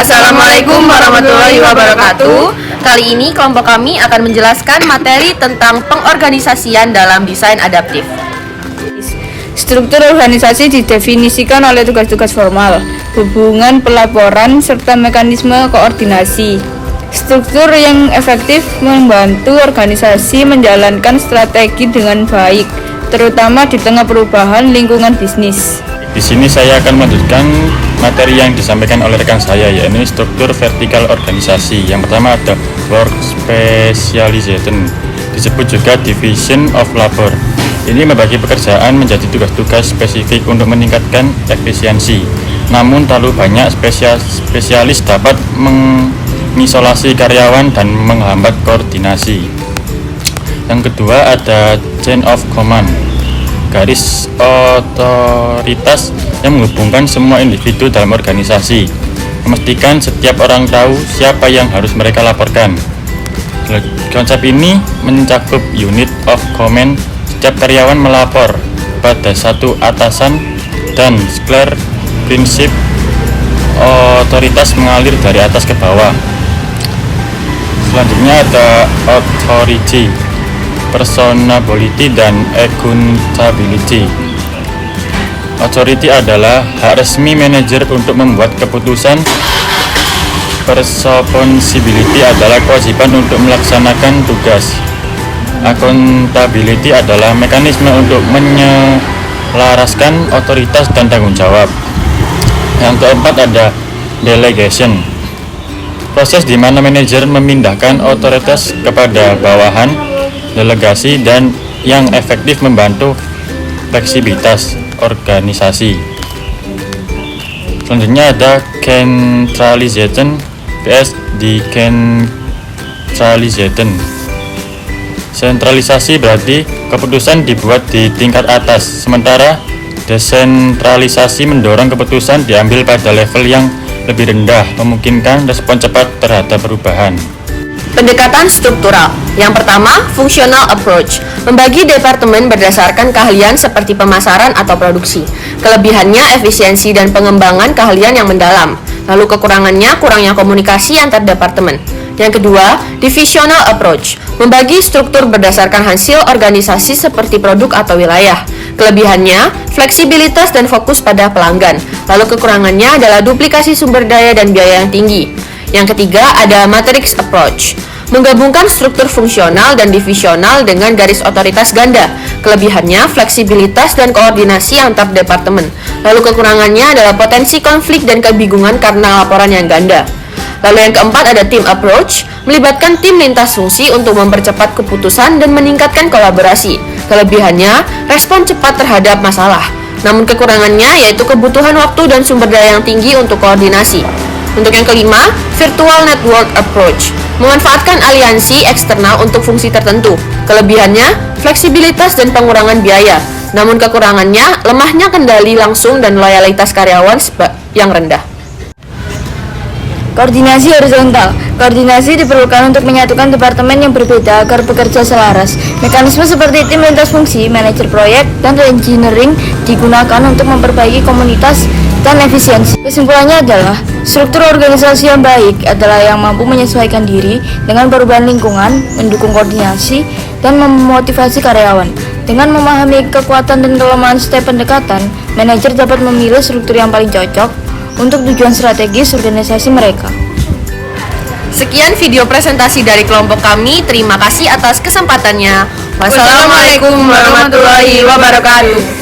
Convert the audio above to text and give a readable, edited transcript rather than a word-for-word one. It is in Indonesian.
Assalamualaikum warahmatullahi wabarakatuh. Kali ini kelompok kami akan menjelaskan materi tentang pengorganisasian dalam desain adaptif. Struktur organisasi didefinisikan oleh tugas-tugas formal, hubungan pelaporan, serta mekanisme koordinasi. Struktur yang efektif membantu organisasi menjalankan strategi dengan baik, terutama di tengah perubahan lingkungan bisnis. Di sini saya akan melanjutkan materi yang disampaikan oleh rekan saya, yaitu struktur vertikal organisasi. Yang pertama ada work specialization, disebut juga division of labor. Ini membagi pekerjaan menjadi tugas-tugas spesifik untuk meningkatkan efisiensi. Namun terlalu banyak spesialis dapat mengisolasi karyawan dan menghambat koordinasi. Yang kedua ada chain of command, garis otoritas yang menghubungkan semua individu dalam organisasi, memastikan setiap orang tahu siapa yang harus mereka laporkan. Konsep ini mencakup unit of command, setiap karyawan melapor pada satu atasan, dan clear prinsip otoritas mengalir dari atas ke bawah. Selanjutnya ada authority, personability, dan accountability. Authority adalah hak resmi manajer untuk membuat keputusan. Responsibility adalah kewajiban untuk melaksanakan tugas. Accountability adalah mekanisme untuk menyelaraskan otoritas dan tanggung jawab. Yang keempat ada delegation, proses di mana manajer memindahkan otoritas kepada bawahan. Delegasi dan yang efektif membantu fleksibilitas organisasi. Selanjutnya ada centralization vs decentralization. Sentralisasi berarti keputusan dibuat di tingkat atas, sementara desentralisasi mendorong keputusan diambil pada level yang lebih rendah, memungkinkan respon cepat terhadap perubahan. Pendekatan struktural. Yang pertama, functional approach, membagi departemen berdasarkan keahlian seperti pemasaran atau produksi. Kelebihannya efisiensi dan pengembangan keahlian yang mendalam. Lalu kekurangannya kurangnya komunikasi antar departemen. Yang kedua, divisional approach, membagi struktur berdasarkan hasil organisasi seperti produk atau wilayah. Kelebihannya fleksibilitas dan fokus pada pelanggan. Lalu kekurangannya adalah duplikasi sumber daya dan biaya yang tinggi. Yang ketiga ada matrix approach, menggabungkan struktur fungsional dan divisional dengan garis otoritas ganda. Kelebihannya fleksibilitas dan koordinasi antar departemen. Lalu kekurangannya adalah potensi konflik dan kebingungan karena laporan yang ganda. Lalu yang keempat ada team approach, melibatkan tim lintas fungsi untuk mempercepat keputusan dan meningkatkan kolaborasi. Kelebihannya respon cepat terhadap masalah. Namun kekurangannya yaitu kebutuhan waktu dan sumber daya yang tinggi untuk koordinasi. Untuk yang kelima, virtual network approach, memanfaatkan aliansi eksternal untuk fungsi tertentu. Kelebihannya, fleksibilitas dan pengurangan biaya. Namun kekurangannya, lemahnya kendali langsung dan loyalitas karyawan yang rendah. Koordinasi horizontal. Koordinasi diperlukan untuk menyatukan departemen yang berbeda agar bekerja selaras. Mekanisme seperti tim lintas fungsi, manajer proyek, dan engineering digunakan untuk memperbaiki komunitas dan efisiensi. Kesimpulannya adalah, struktur organisasi yang baik adalah yang mampu menyesuaikan diri dengan perubahan lingkungan, mendukung koordinasi, dan memotivasi karyawan. Dengan memahami kekuatan dan kelemahan setiap pendekatan, manajer dapat memilih struktur yang paling cocok untuk tujuan strategis organisasi mereka. Sekian video presentasi dari kelompok kami. Terima kasih atas kesempatannya. Wassalamualaikum warahmatullahi wabarakatuh.